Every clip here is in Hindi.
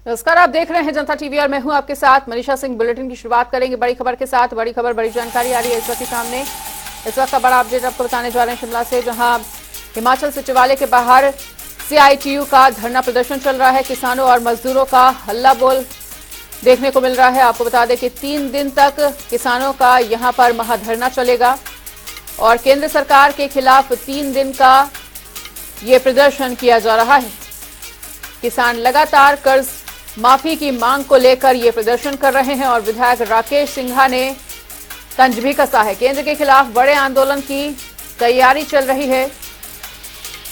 नमस्कार, आप देख रहे हैं जनता टीवी और मैं हूं आपके साथ मनीषा सिंह। बुलेटिन की शुरुआत करेंगे बड़ी खबर के साथ। बड़ी खबर, बड़ी जानकारी आ रही है इस वक्त सामने। इस वक्त का बड़ा अपडेट आपको बताने जा रहे हैं शिमला से, जहां हिमाचल सचिवालय के बाहर CITU का धरना प्रदर्शन चल रहा है। किसानों और मजदूरों का हल्ला बोल देखने को मिल रहा है। आपको बता दें कि 3 दिन तक किसानों का यहां पर महाधरना चलेगा और केंद्र सरकार के खिलाफ 3 दिन का ये प्रदर्शन किया जा रहा है। किसान लगातार कर्ज माफी की मांग को लेकर ये प्रदर्शन कर रहे हैं और विधायक राकेश सिंघा ने तंज भी कसा है। केंद्र के खिलाफ बड़े आंदोलन की तैयारी चल रही है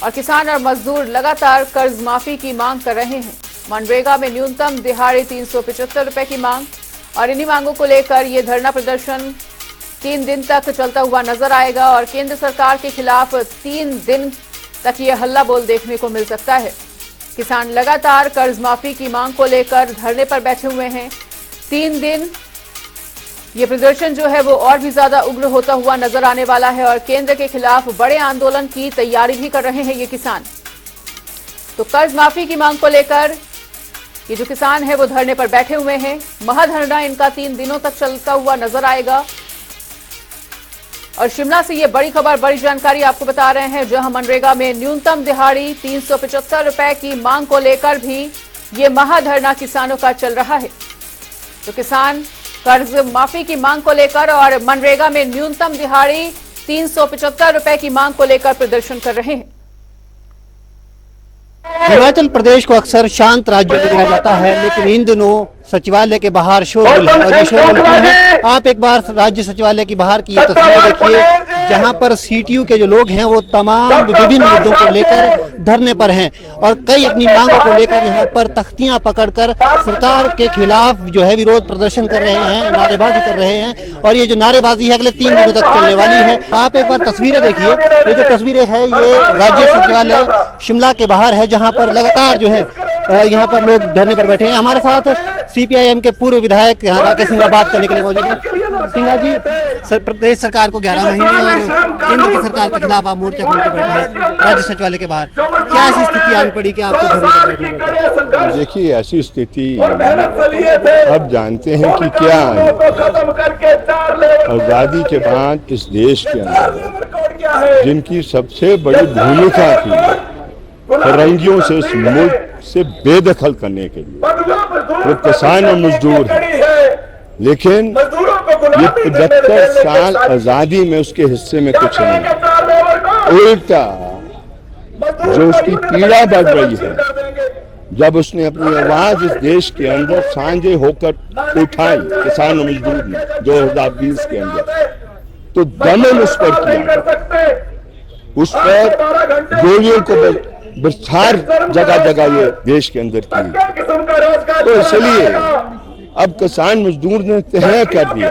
और किसान और मजदूर लगातार कर्ज माफी की मांग कर रहे हैं। मनरेगा में न्यूनतम दिहाड़ी 375 रुपए की मांग और इन्हीं मांगों को लेकर ये धरना प्रदर्शन 3 दिन तक चलता हुआ नजर आएगा और केंद्र सरकार के खिलाफ 3 दिन तक ये हल्ला बोल देखने को मिल सकता है। किसान लगातार कर्ज माफी की मांग को लेकर धरने पर बैठे हुए हैं। 3 दिन ये प्रदर्शन जो है वो और भी ज्यादा उग्र होता हुआ नजर आने वाला है और केंद्र के खिलाफ बड़े आंदोलन की तैयारी भी कर रहे हैं ये किसान। तो कर्ज माफी की मांग को लेकर ये जो किसान है वो धरने पर बैठे हुए हैं। महाधरना इनका 3 दिनों तक चलता हुआ नजर आएगा। और शिमला से ये बड़ी खबर, बड़ी जानकारी आपको बता रहे हैं, जहां मनरेगा में न्यूनतम दिहाड़ी 375 रुपए की मांग को लेकर भी ये महाधरना किसानों का चल रहा है। तो किसान कर्ज माफी की मांग को लेकर और मनरेगा में न्यूनतम दिहाड़ी 375 रुपए की मांग को लेकर प्रदर्शन कर रहे हैं। हिमाचल प्रदेश को अक्सर शांत राज्य कहा जाता है, लेकिन इन दिनों सचिवालय के बाहर शोरगुल है और ये शोरगुल क्यों है? आप एक बार राज्य सचिवालय की बाहर की ये तस्वीर देखिए, जहां पर CTU के जो लोग हैं वो तमाम विभिन्न मुद्दों को लेकर धरने पर हैं और कई अपनी मांगों को लेकर यहाँ पर तख्तियां पकड़कर सरकार के खिलाफ जो है विरोध प्रदर्शन कर रहे हैं, नारेबाजी कर रहे हैं और ये जो नारेबाजी है अगले 3 दिनों तक चलने वाली है। आप एक बार तस्वीरें देखिए, ये जो तस्वीरें है ये राज्य सचिवालय शिमला के बाहर है, जहाँ पर लगातार जो है यहाँ पर लोग धरने पर बैठे हैं। हमारे साथ CPIM के पूर्व विधायक राकेश सिंघा बात करने के लिए मौजूद हैं। सिंघा जी, प्रदेश सरकार को 11 महीने और केंद्र की सरकार के खिलाफ आप मोर्चा खोल के बैठे हैं राज्य सचिवालय के बाहर, क्या ऐसी स्थिति आनी पड़ी कि आपको धरने पर बैठना पड़ा? देखिए, ऐसी स्थिति अब जानते हैं कि क्या आजादी के बाद इस देश के अंदर जिनकी सबसे बड़ी भूमिका थी फिरंगियों से इस मुल्क से बेदखल करने के लिए, वो किसान और मजदूर है। लेकिन ये 75 साल आजादी में उसके हिस्से में कुछ नहीं, उल्टा जो उसकी पीड़ा बढ़ रही है, जब उसने अपनी आवाज इस देश के अंदर साझे होकर उठाई किसान और मजदूर ने 2020 के अंदर, तो दमन उस पर किया, उस पर गोलियों को विस्तार जगह जगह ये देश के अंदर की। तो इसलिए अब किसान मजदूर ने तय कर दिया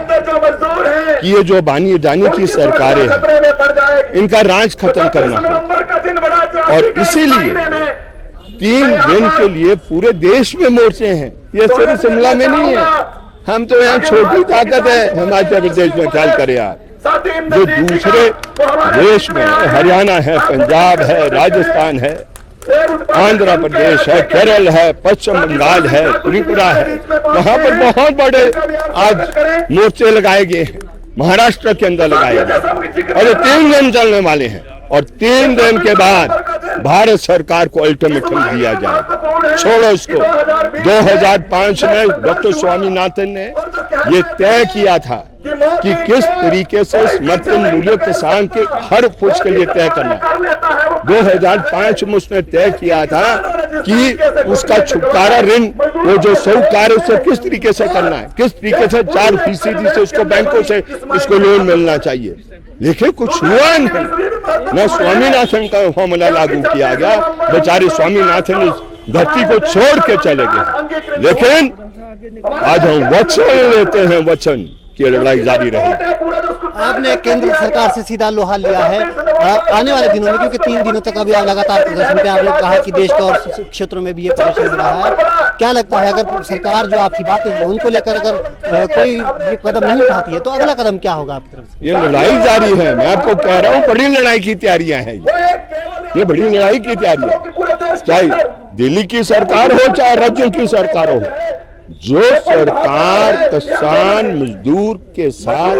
कि ये जो बानी अडानी की सरकारें हैं इनका राज खत्म करना है और इसीलिए 3 दिन के लिए पूरे देश में मोर्चे हैं। ये सिर्फ शिमला में नहीं है, हम तो यहाँ छोटी ताकत है हिमाचल प्रदेश में, ख्याल करें यार, जो दूसरे देश में हरियाणा है, पंजाब है, राजस्थान है, आंध्र प्रदेश है, केरल है, पश्चिम बंगाल है, त्रिपुरा है, वहां पर बहुत बड़े आज मोर्चे लगाए गए हैं। महाराष्ट्र के अंदर लगाए गए और ये 3 दिन चलने वाले हैं और 3 दिन के बाद भारत सरकार को अल्टीमेटम दिया जाए। छोड़ो इसको। 2005 में डॉक्टर स्वामीनाथन ने ये तय किया था कि किस तरीके से समर्थन मूल्य किसान के हर फुट के लिए तय करना है। 2005 में उसने तय किया था कि उसका छुटकारा ऋण वो जो साहूकार उससे किस तरीके से करना है, किस तरीके से 4% से उसको बैंकों से उसको लोन मिलना चाहिए। लेकिन कुछ हुआ नहीं, न स्वामीनाथन का फॉर्मूला लागू किया गया, बेचारे स्वामीनाथन इस धरती को छोड़ के चले गए। लेकिन आज हम वचन लेते हैं, वचन की लड़ाई जारी रहेगी। आपने केंद्र सरकार से सीधा लोहा लिया है आने वाले दिनों में, क्योंकि 3 दिनों तक अभी लगातार प्रदर्शन पे आप लोग कहा कि देश के और क्षेत्रों में भी ये प्रदर्शन हो रहा है। क्या लगता है, अगर सरकार जो आपकी बातें हैं उनको लेकर अगर कोई ये कदम नहीं उठाती है तो अगला कदम क्या होगा आपकी तरफ से? ये लड़ाई जारी है, मैं आपको कह रहा हूँ, बड़ी लड़ाई की तैयारियां हैं, ये बड़ी लड़ाई की तैयारियां। दिल्ली की सरकार हो चाहे राज्यों की सरकार हो, जो सरकार किसान मजदूर के साथ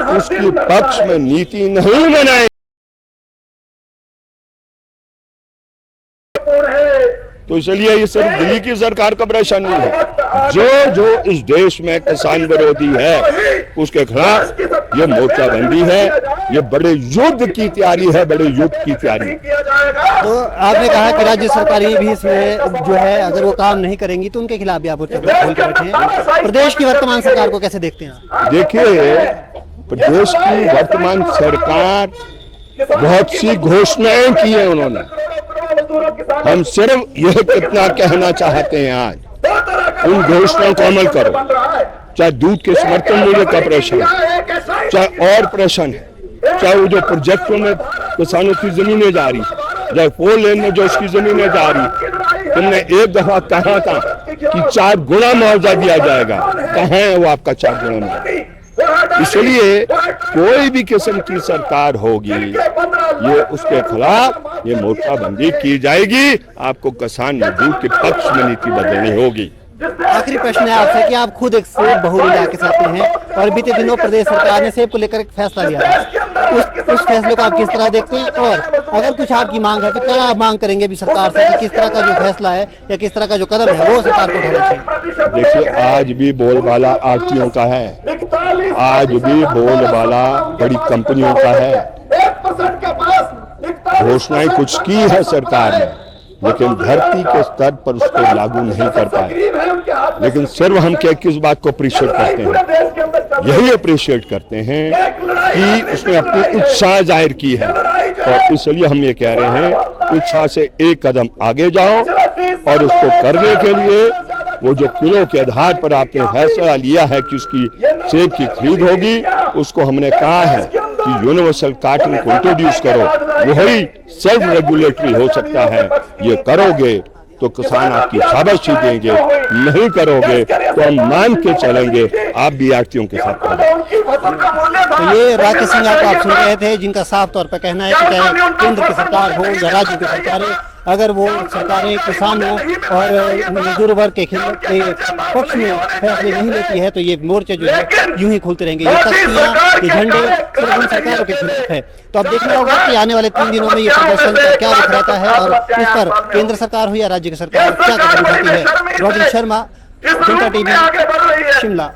उसके पक्ष में नीति नहीं बनाए, तो इसलिए ये सिर्फ दिल्ली की सरकार का प्रश्न नहीं है। जो इस देश में किसान विरोधी है उसके खिलाफ ये मोर्चाबंदी है, ये बड़े युद्ध की तैयारी है, बड़े युद्ध की तैयारी। तो आपने कहा कि राज्य सरकारें भी इसमें जो है अगर वो काम नहीं करेंगी तो उनके खिलाफ भी आप खोल के बैठे हैं। प्रदेश की वर्तमान सरकार को कैसे देखते हैं? देखिए, प्रदेश की वर्तमान सरकार बहुत सी घोषणाएं की है उन्होंने। हम सिर्फ यह कितना कहना चाहते हैं, आज उन घोषणाओं को अमल करो। चाहे दूध के समर्थन मूल्य का प्रश्न है, चाहे और प्रश्न है, चाहे वो जो प्रोजेक्टों में किसानों की जमीनें जा रही, चाहे 4 लेन में जो उसकी जमीनें जा रही। तुमने एक दफा कहा था कि 4 गुना मुआवजा दिया जाएगा, कहाँ है वो आपका 4 गुना मुआवजा? इसलिए कोई भी किस्म की सरकार होगी, ये उसके खिलाफ ये मोर्चाबंदी की जाएगी। आपको किसान मजदूर के पक्ष में नीति बदलनी होगी। आखिरी प्रश्न है आपसे कि आप खुद एक सेब बहुल इलाके से आते हैं और बीते दिनों प्रदेश सरकार ने सेब को लेकर एक फैसला लिया था। उस फैसले को आप किस तरह देखते हैं, और अगर कुछ आपकी मांग है तो क्या आप मांग करेंगे अभी सरकार से कि किस तरह का जो फैसला है या किस तरह का जो कदम है वो सरकार को उठाना चाहिए? देखिए, आज भी बोलबाला आरटीओ का है, आज भी बोलबाला बड़ी कंपनियों का है। घोषणाएं कुछ की है सरकार ने, लेकिन धरती के स्तर पर उसको लागू नहीं कर पाए। लेकिन सिर्फ हम क्या किस बात को अप्रिशिएट करते हैं, यही अप्रिशिएट करते हैं कि उसने अपनी उत्साह जाहिर की है, और इसलिए हम ये कह रहे हैं उत्साह से एक कदम आगे जाओ, और उसको करने के लिए वो जो किलो के आधार पर आपने फैसला लिया है कि उसकी सेब की खरीद होगी, उसको हमने कहा है कि यूनिवर्सल कार्टन को इंट्रोड्यूस करो, वही सेल्फ रेगुलेटरी हो सकता है। ये करोगे तो किसान आपकी शाबाशी देंगे, नहीं करोगे तो हम मान के चलेंगे आप भी आरटीओ के साथ। तो ये राकेश सिंह आप सुन रहे थे, जिनका साफ तौर पर कहना है कि चाहे केंद्र की सरकार हो या राज्य की सरकारें, अगर वो सरकारें किसानों और मजदूर वर्ग के पक्ष में फैसले नहीं लेती है तो ये मोर्चे जो है यूं ही खुलते रहेंगे। ये तख्तियां, ये झंडे सिर्फ उन सरकारों के खिलाफ है। तो अब देखना होगा कि आने वाले 3 दिनों में ये प्रदर्शन क्या रुख रहता है और इस पर केंद्र सरकार हो या राज्य की सरकार क्या कदम उठाती है। रॉबिन शर्मा, जनता टीवी, शिमला।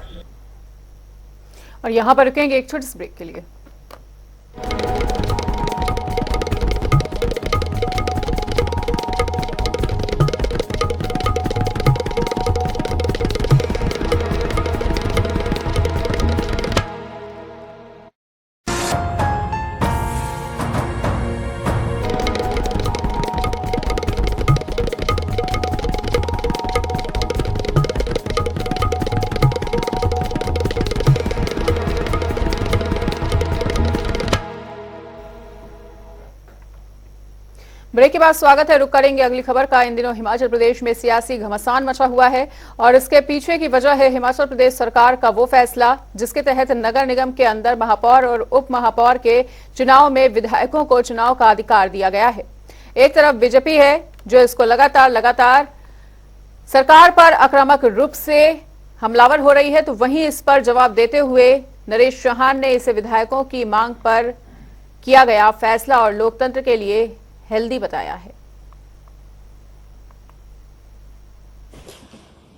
और यहाँ पर रुकेंगे एक छोटे से ब्रेक के लिए। ब्रेक के बाद स्वागत है। रुक करेंगे अगली खबर का। इन दिनों हिमाचल प्रदेश में सियासी घमासान मचा हुआ है और इसके पीछे की वजह है हिमाचल प्रदेश सरकार का वो फैसला जिसके तहत नगर निगम के अंदर महापौर और उप महापौर के चुनाव में विधायकों को चुनाव का अधिकार दिया गया है। एक तरफ बीजेपी है जो इसको लगातार सरकार पर आक्रामक रूप से हमलावर हो रही है, तो वहीं इस पर जवाब देते हुए नरेश चौहान ने इसे विधायकों की मांग पर किया गया फैसला और लोकतंत्र के लिए हेल्दी बताया है।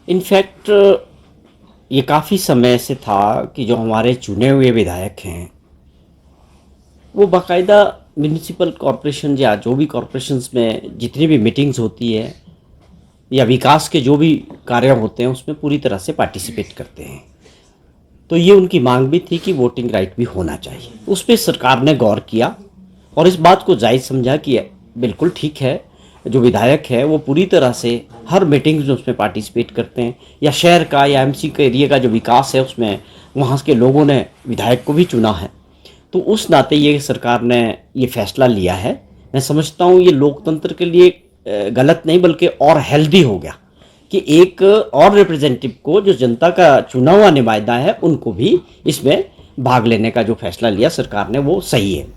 इनफैक्ट ये काफ़ी समय से था कि जो हमारे चुने हुए विधायक हैं वो बाकायदा म्यूनिसिपल कॉरपोरेशन या जो भी कॉरपोरेशंस में जितनी भी मीटिंग्स होती है या विकास के जो भी कार्य होते हैं उसमें पूरी तरह से पार्टिसिपेट करते हैं। तो ये उनकी मांग भी थी कि वोटिंग राइट भी होना चाहिए। उस पर सरकार ने गौर किया और इस बात को जायज़ समझा कि बिल्कुल ठीक है, जो विधायक है वो पूरी तरह से हर मीटिंग्स में उसमें पार्टिसिपेट करते हैं, या शहर का या एमसी के एरिया का जो विकास है उसमें वहाँ के लोगों ने विधायक को भी चुना है। तो उस नाते ये सरकार ने ये फैसला लिया है। मैं समझता हूँ ये लोकतंत्र के लिए गलत नहीं बल्कि और हेल्दी हो गया कि एक और रिप्रेजेंटेटिव को जो जनता का चुना हुआ नुमाइंदा है उनको भी इसमें भाग लेने का जो फैसला लिया सरकार ने वो सही है।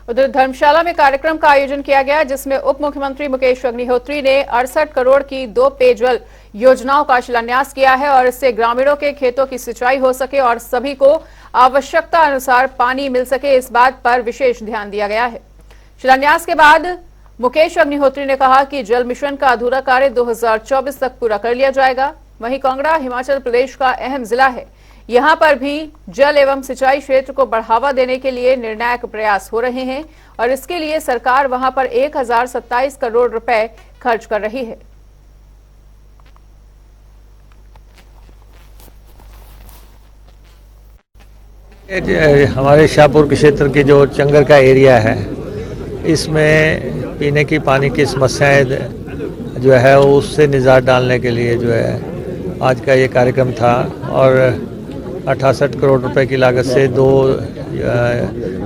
उधर धर्मशाला में कार्यक्रम का आयोजन किया गया जिसमें उप मुख्यमंत्री मुकेश अग्निहोत्री ने 68 करोड़ की 2 पेयजल योजनाओं का शिलान्यास किया है और इससे ग्रामीणों के खेतों की सिंचाई हो सके और सभी को आवश्यकता अनुसार पानी मिल सके, इस बात पर विशेष ध्यान दिया गया है। शिलान्यास के बाद मुकेश अग्निहोत्री ने कहा कि जल मिशन का अधूरा कार्य 2024 तक पूरा कर लिया जाएगा। वहीं कांगड़ा हिमाचल प्रदेश का अहम जिला है, यहां पर भी जल एवं सिंचाई क्षेत्र को बढ़ावा देने के लिए निर्णायक प्रयास हो रहे हैं और इसके लिए सरकार वहां पर 1027 करोड़ रुपए खर्च कर रही है। हमारे शाहपुर के क्षेत्र की जो चंगर का एरिया है, इसमें पीने की पानी की समस्याएं जो है उससे निजात डालने के लिए जो है आज का ये कार्यक्रम था और 68 करोड़ रुपए की लागत से 2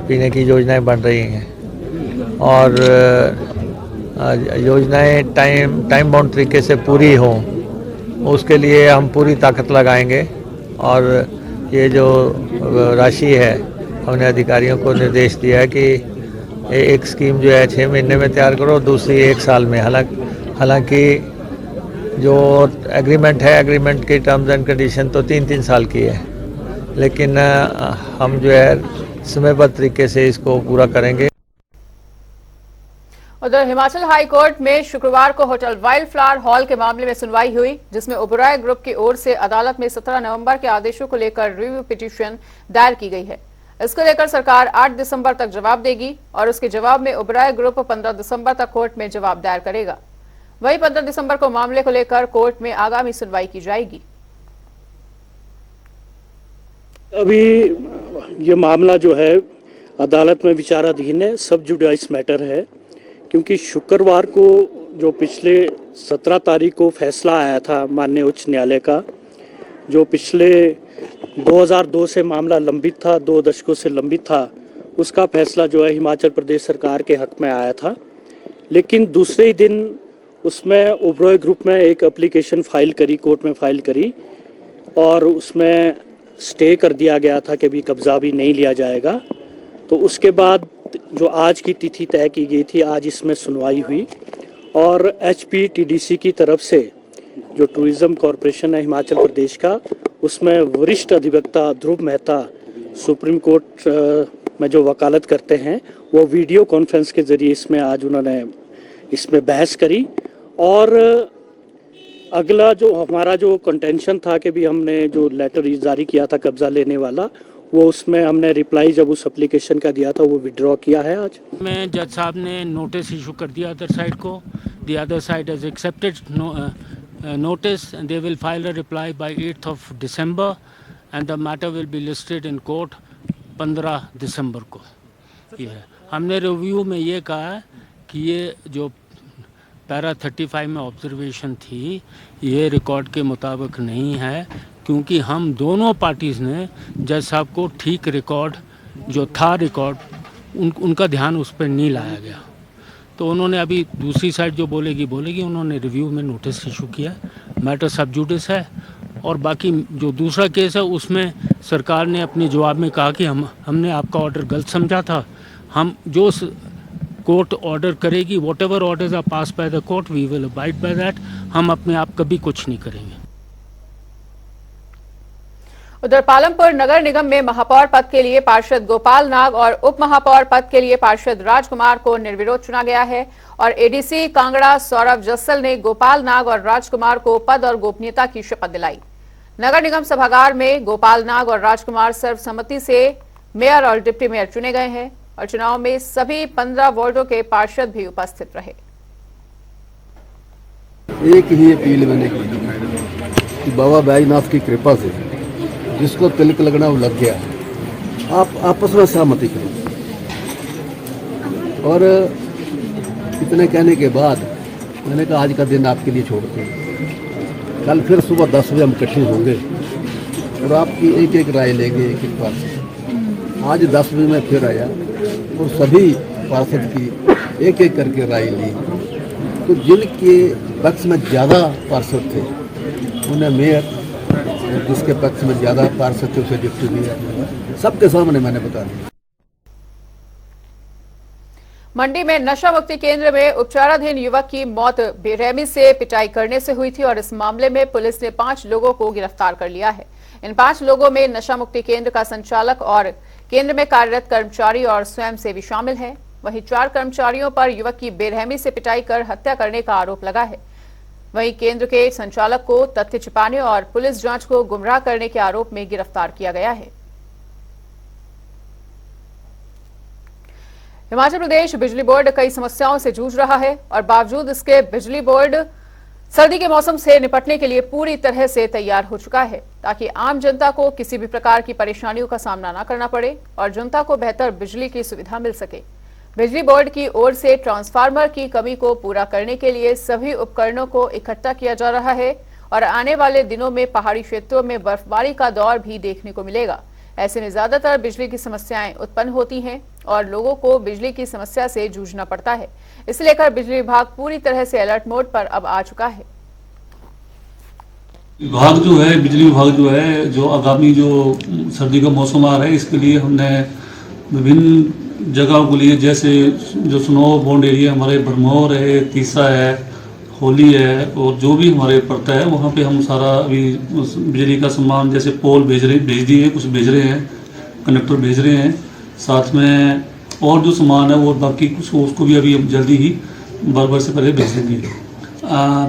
पीने की योजनाएं बन रही हैं और योजनाएं टाइम बाउंड तरीके से पूरी हों, उसके लिए हम पूरी ताकत लगाएंगे और ये जो राशि है हमने अधिकारियों को निर्देश दिया है कि एक स्कीम जो है 6 महीने में तैयार करो, दूसरी 1 साल में। हालांकि जो एग्रीमेंट है, एग्रीमेंट की टर्म्स एंड कंडीशन तो 3-3 साल की है, लेकिन हम जो है समयबद्ध तरीके से इसको पूरा करेंगे। उधर हिमाचल हाई कोर्ट में शुक्रवार को होटल वाइल्ड फ्लावर हॉल के मामले में सुनवाई हुई जिसमें ओबराय ग्रुप की ओर से अदालत में 17 नवंबर के आदेशों को लेकर रिव्यू पिटीशन दायर की गई है। इसको लेकर सरकार 8 दिसंबर तक जवाब देगी और उसके जवाब में ओबराय ग्रुप 15 दिसंबर तक कोर्ट में जवाब दायर करेगा। वहीं 15 दिसंबर को मामले को लेकर कोर्ट में आगामी सुनवाई की जाएगी। अभी ये मामला जो है अदालत में विचाराधीन है, सब जुडिस मैटर है, क्योंकि शुक्रवार को जो पिछले 17 तारीख को फैसला आया था माननीय उच्च न्यायालय का, जो पिछले 2002 से मामला लंबित था, 2 दशकों से लंबित था, उसका फैसला जो है हिमाचल प्रदेश सरकार के हक में आया था। लेकिन दूसरे ही दिन उसमें ओबराय ग्रुप में एक एप्लीकेशन फाइल करी, कोर्ट में फाइल करी और उसमें स्टे कर दिया गया था कि अभी कब्जा भी नहीं लिया जाएगा। तो उसके बाद जो आज की तिथि तय की गई थी, आज इसमें सुनवाई हुई और HPTDC की तरफ से जो टूरिज्म कॉरपोरेशन है हिमाचल प्रदेश का, उसमें वरिष्ठ अधिवक्ता ध्रुव मेहता सुप्रीम कोर्ट में जो वकालत करते हैं, वो वीडियो कॉन्फ्रेंस के जरिए इसमें आज उन्होंने इसमें बहस करी और अगला जो हमारा जो कंटेंशन था कि भी हमने जो लेटर जारी किया था कब्जा लेने वाला, वो उसमें हमने रिप्लाई जब उस एप्लीकेशन का दिया था वो विड्रॉ किया है। आज में जज साहब ने नोटिस इशू कर दिया अदर साइड को, the other side has accepted notice and they will file a reply by 8th of December and the matter will be listed in court 15 दिसंबर को। ये है, हमने रिव्यू में ये कहा है कि ये जो पैरा 35 में ऑब्जर्वेशन थी ये रिकॉर्ड के मुताबिक नहीं है, क्योंकि हम दोनों पार्टीज़ ने जज साहब को ठीक रिकॉर्ड जो था रिकॉर्ड उनका ध्यान उस पर नहीं लाया गया। तो उन्होंने अभी दूसरी साइड जो बोलेगी उन्होंने रिव्यू में नोटिस इशू किया, मैटर सब जुडिस है। और बाकी जो दूसरा केस है उसमें सरकार ने अपने जवाब में कहा कि हमने आपका ऑर्डर गलत समझा था, हम जो कोर्ट ऑर्डर करेगी, whatever orders are passed by the court we will abide by that, हम अपने आप कभी कुछ नहीं करेंगे। उधर पालमपुर नगर निगम में महापौर पद के लिए पार्षद गोपाल नाग और उप महापौर पद के लिए पार्षद राजकुमार को निर्विरोध चुना गया है और एडीसी कांगड़ा सौरभ जस्सल ने गोपाल नाग और राजकुमार को पद और गोपनीयता की शपथ दिलाई। नगर निगम सभागार में गोपाल नाग और राजकुमार सर्वसम्मति से मेयर और डिप्टी मेयर चुने गए हैं और चुनाव में सभी 15 वार्डों के पार्षद भी उपस्थित रहे। एक ही अपील मैंने की कि बाबा बैजनाथ की कृपा से जिसको तिलक लगना वो लग गया, आप आपस में सहमति करो। और इतने कहने के बाद मैंने कहा आज का दिन आपके लिए छोड़ते हैं, कल फिर सुबह 10 बजे हम इकट्ठे होंगे और आपकी एक एक राय लेंगे, एक एक पार्षद। आज 10 बजे मैं फिर आया और सभी पार्षद की एक एक करके राय ली। तो जिनके पक्ष में ज़्यादा पार्षद थे उन्हें मेयर, जिसके पक्ष में ज़्यादा पार्षद थे उसे डिप्टी मेयर, सबके सामने मैंने बता दिया। मंडी में नशा मुक्ति केंद्र में उपचाराधीन युवक की मौत बेरहमी से पिटाई करने से हुई थी और इस मामले में पुलिस ने 5 लोगों को गिरफ्तार कर लिया है। इन 5 लोगों में नशा मुक्ति केंद्र का संचालक और केंद्र में कार्यरत कर्मचारी और स्वयंसेवी शामिल हैं। वहीं 4 कर्मचारियों पर युवक की बेरहमी से पिटाई कर हत्या करने का आरोप लगा है। वहीं केंद्र के संचालक को तथ्य छिपाने और पुलिस जांच को गुमराह करने के आरोप में गिरफ्तार किया गया है। हिमाचल प्रदेश बिजली बोर्ड कई समस्याओं से जूझ रहा है और बावजूद इसके बिजली बोर्ड सर्दी के मौसम से निपटने के लिए पूरी तरह से तैयार हो चुका है ताकि आम जनता को किसी भी प्रकार की परेशानियों का सामना न करना पड़े और जनता को बेहतर बिजली की सुविधा मिल सके। बिजली बोर्ड की ओर से ट्रांसफार्मर की कमी को पूरा करने के लिए सभी उपकरणों को इकट्ठा किया जा रहा है और आने वाले दिनों में पहाड़ी क्षेत्रों में बर्फबारी का दौर भी देखने को मिलेगा। ऐसे में ज्यादातर बिजली की समस्याएं उत्पन्न होती हैं और लोगों को बिजली की समस्या से जूझना पड़ता है। इसे लेकर बिजली विभाग पूरी तरह से अलर्ट मोड पर अब आ चुका है। विभाग जो है, बिजली विभाग जो है, जो आगामी जो सर्दी का मौसम आ रहा है इसके लिए हमने विभिन्न जगहों को लिए, जैसे जो स्नो बॉन्ड एरिया हमारे भरमौर है, तीसा है, होली है और जो भी हमारे पड़ता है वहाँ पे हम सारा अभी बिजली का सामान जैसे पोल भेज दिए, कुछ भेज रहे हैं, कनेक्टर भेज रहे हैं, साथ में और जो सामान है वो बाकी कुछ उसको भी अभी हम जल्दी ही बार से पहले भेज देंगे।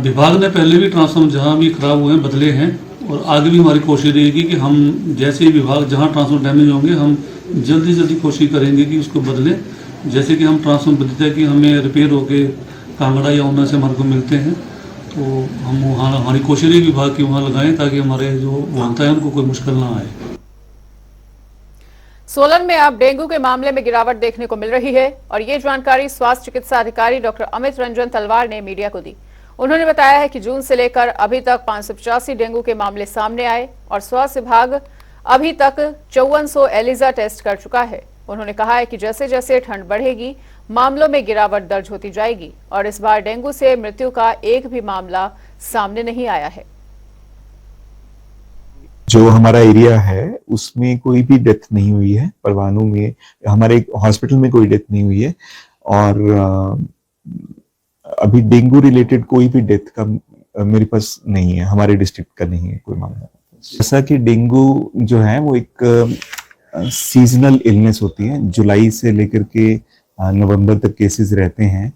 विभाग ने पहले भी ट्रांसफार्मर जहाँ भी खराब हुए हैं बदले हैं और आगे भी हमारी कोशिश रहेगी कि हम जैसे विभाग जहाँ ट्रांसफार्मर डैमेज होंगे हम जल्दी कोशिश करेंगे कि उसको बदलें। जैसे कि हम ट्रांसफार्मर बदलते हैं कि हमें रिपेयर होके कांगड़ा या ऊना से हमारे को मिलते हैं तो हम वहाँ हमारी कोशिश है विभाग की वहाँ लगाएं ताकि हमारे जो वहां है उनको कोई मुश्किल ना आए। सोलन में अब डेंगू के मामले में गिरावट देखने को मिल रही है और ये जानकारी स्वास्थ्य चिकित्सा अधिकारी डॉक्टर अमित रंजन तलवार ने मीडिया को दी। उन्होंने बताया है कि जून से लेकर अभी तक 585 डेंगू के मामले सामने आए और स्वास्थ्य विभाग अभी तक 5400 एलिजा टेस्ट कर चुका है। उन्होंने कहा है कि जैसे जैसे ठंड बढ़ेगी मामलों में गिरावट दर्ज होती जाएगी और इस बार डेंगू से मृत्यु का एक भी मामला सामने नहीं आया है। जो हमारा एरिया है उसमें कोई भी डेथ नहीं हुई है। परवाणु में हमारे हॉस्पिटल में कोई डेथ नहीं हुई है और अभी डेंगू रिलेटेड कोई भी डेथ का मेरे पास नहीं है, हमारे डिस्ट्रिक्ट का नहीं है कोई मामला। जैसा कि डेंगू जो है वो एक सीजनल इलनेस होती है, जुलाई से लेकर के नवंबर तक केसेस रहते हैं,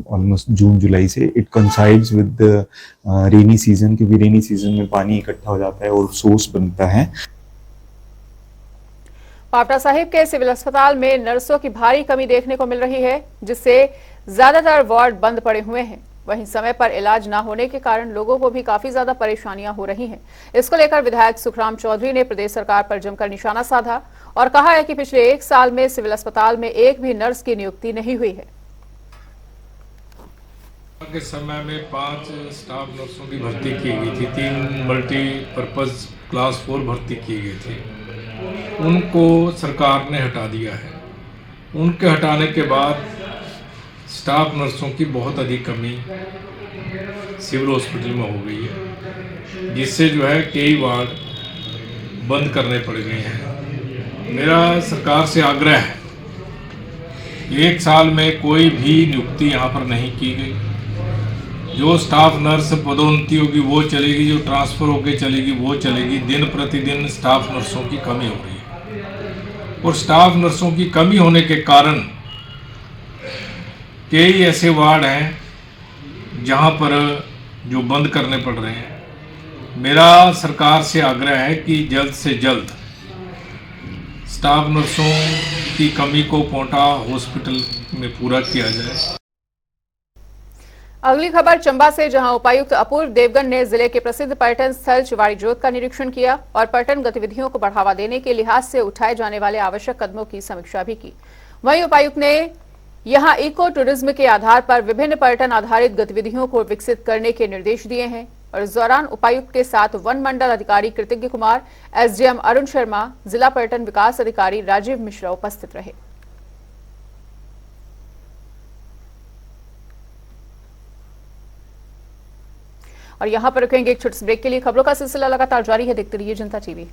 ऑलमोस्ट जून जुलाई से। इट कंसाइड्स विद रेनी सीजन, क्योंकि रेनी सीजन में पानी इकट्ठा हो जाता है और सोर्स बनता है। पावटा साहिब के सिविल अस्पताल में नर्सों की भारी कमी देखने को मिल रही है जिससे ज्यादातर वार्ड बंद पड़े हुए हैं। वहीं समय पर इलाज न होने के कारण लोगों को भी काफी ज्यादा परेशानियां हो रही हैं। इसको लेकर विधायक सुखराम चौधरी ने प्रदेश सरकार पर जमकर निशाना साधा और कहा है कि पिछले 1 साल में सिविल अस्पताल में एक भी नर्स की नियुक्ति नहीं हुई है। के समय में 5 स्टाफ नर्सों की भर्ती की गई थी, 3 मल्टीपर्पज क्लास 4 भर्ती की गई थी। उनको सरकार ने हटा दिया है। उनके हटाने के बाद स्टाफ नर्सों की बहुत अधिक कमी सिविल हॉस्पिटल में हो गई है, जिससे जो है कई वार्ड बंद करने पड़ गए हैं। मेरा सरकार से आग्रह है, 1 साल में कोई भी नियुक्ति यहाँ पर नहीं की गई। जो स्टाफ नर्स पदोन्नति होगी वो चलेगी, जो ट्रांसफ़र होकर चलेगी वो चलेगी। दिन प्रतिदिन स्टाफ नर्सों की कमी हो रही है और स्टाफ नर्सों की कमी होने के कारण कई ऐसे वार्ड हैं जहां पर जो बंद करने पड़ रहे हैं। मेरा सरकार से आग्रह है कि जल्द से जल्द स्टाफ नर्सों की कमी को पोंटा हॉस्पिटल में पूरा किया जाए। अगली खबर चंबा से, जहां उपायुक्त अपूर्व देवगन ने जिले के प्रसिद्ध पर्यटन स्थल चिवाड़ी जोत का निरीक्षण किया और पर्यटन गतिविधियों को बढ़ावा देने के लिहाज से उठाए जाने वाले आवश्यक कदमों की समीक्षा भी की। वहीं उपायुक्त ने यहां इको टूरिज्म के आधार पर विभिन्न पर्यटन आधारित गतिविधियों को विकसित करने के निर्देश दिए हैं और इस दौरान उपायुक्त के साथ वन मंडल अधिकारी कृतज्ञ कुमार, एसडीएम अरुण शर्मा, जिला पर्यटन विकास अधिकारी राजीव मिश्रा उपस्थित रहे। और यहां पर रुकेंगे एक छोटे से ब्रेक के लिए। खबरों का सिलसिला लगातार जारी है, देखते रहिए जनता टीवी।